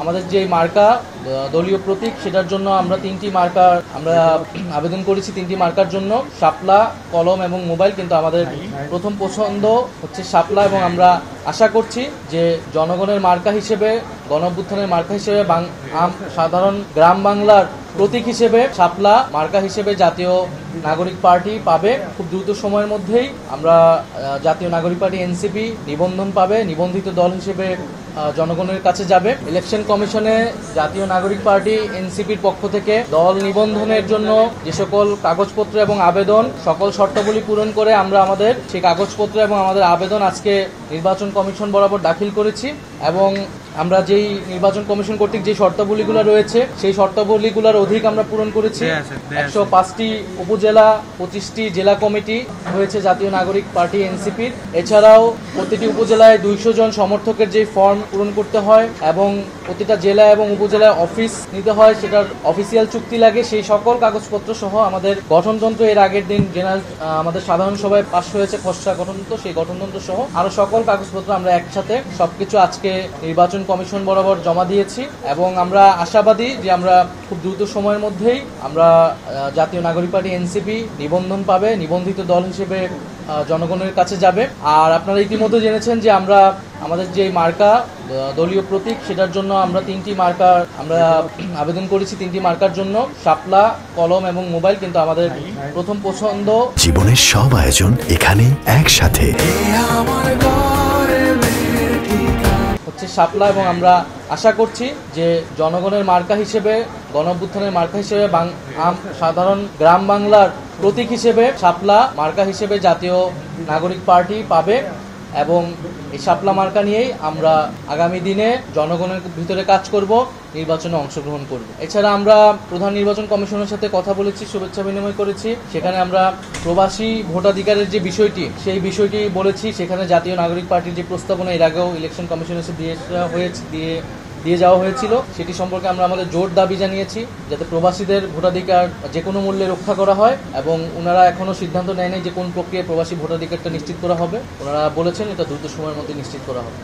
আমাদের যে মার্কা দলীয় প্রতীক সেটার জন্য আমরা তিনটি মার্কা আমরা আবেদন করেছি। তিনটি মার্কার জন্য শাপলা, কলম এবং মোবাইল, কিন্তু আমাদের প্রথম পছন্দ হচ্ছে শাপলা এবং আমরা আশা করছি যে জনগণের মার্কা হিসেবে, গণঅভ্যুত্থানের মার্কা হিসেবে, সাধারণ গ্রাম বাংলার প্রতীক হিসেবে শাপলা মার্কা হিসেবে জাতীয় নাগরিক পার্টি পাবে। খুব দ্রুত সময়ের মধ্যেই আমরা জাতীয় নাগরিক পার্টি এনসিপি নিবন্ধন পাবে, নিবন্ধিত দল হিসেবে জনগণের কাছে যাবে। ইলেকশন কমিশনে জাতীয় নাগরিক পার্টি এনসিপির পক্ষ থেকে দল নিবন্ধনের জন্য যে সকল কাগজপত্র এবং আবেদন, সকল শর্তাবলী পূরণ করে আমরা আমাদের সেই কাগজপত্র এবং আমাদের আবেদন আজকে নির্বাচন কমিশন বরাবর দাখিল করেছি এবং আমরা যেই নির্বাচন কমিশন কর্তৃক যে শর্তাবলীগুলো রয়েছে সেই শর্তাবলীগুলোর অধিক আমরা পূরণ করেছি। 105টি উপজেলা, 25টি জেলা কমিটি হয়েছে জাতীয় নাগরিক পার্টি এনসিপির। এছাড়াও প্রতিটি উপজেলায় 200 জন সমর্থকের যে ফর্ম পূরণ করতে হয় এবং প্রতিটা জেলা এবং উপজেলায় অফিস নিতে হয়, সেটার অফিসিয়াল চুক্তি লাগে, সেই সকল কাগজপত্র সহ আমাদের গঠনতন্ত্র এর আগের দিন জেনারেল আমাদের সাধারণ সভায় পাস হয়েছে খসড়া গঠনতন্ত্র, সেই গঠনতন্ত্র সহ আরো সকল কাগজপত্র আমরা একসাথে সবকিছু আজকে নির্বাচন কমিশন বরাবর জমা দিয়েছি এবং আমরা আশাবাদী যে আমরা খুব দ্রুত সময়ের মধ্যেই আমরা জাতীয় নাগরিক পার্টি এনসিপি নিবন্ধন পাবে, নিবন্ধিত দল হিসেবে জনগণের কাছে যাবে। আর আপনারা ইতিমধ্যে জেনেছেন যে আমরা আমাদের যে মার্কা দলীয় প্রতীক সেটার জন্য আমরা তিনটি মার্কা আমরা আবেদন করেছি। তিনটি মার্কার জন্য শাপলা, কলম এবং মোবাইল, কিন্তু আমাদের প্রথম পছন্দ জীবনের সব আয়োজন এখানে একসাথে হচ্ছে শাপলা এবং আমরা আশা করছি যে জনগণের মার্কা হিসেবে, গণঅভ্যুত্থানের মার্কা হিসেবে, সাধারণ গ্রাম বাংলার প্রতীক হিসেবে শাপলা মার্কা হিসেবে জাতীয় নাগরিক পার্টি পাবে এবং এই শাপলা মার্কা নিয়েই আমরা আগামী দিনে জনগণের ভিতরে কাজ করব, নির্বাচনে অংশগ্রহণ করব। এছাড়া আমরা প্রধান নির্বাচন কমিশনের সাথে কথা বলেছি, শুভেচ্ছা বিনিময় করেছি। সেখানে আমরা প্রবাসী ভোটাধিকারের যে বিষয়টি, সেই বিষয়টি বলেছি। সেখানে জাতীয় নাগরিক পার্টির যে প্রস্তাবনা এর আগেও ইলেকশন কমিশনের সাথে দিয়ে যাওয়া হয়েছিল, সেটি সম্পর্কে আমরা আমাদের জোর দাবি জানিয়েছি যাতে প্রবাসীদের ভোটাধিকার যে কোনো মূল্যে রক্ষা করা হয় এবং ওনারা এখনো সিদ্ধান্ত নেয়নি যে কোন প্রক্রিয়ায় প্রবাসী ভোটাধিকারটা নিশ্চিত করা হবে। ওনারা বলেছেন এটা দ্রুত সময়ের মধ্যে নিশ্চিত করা হবে।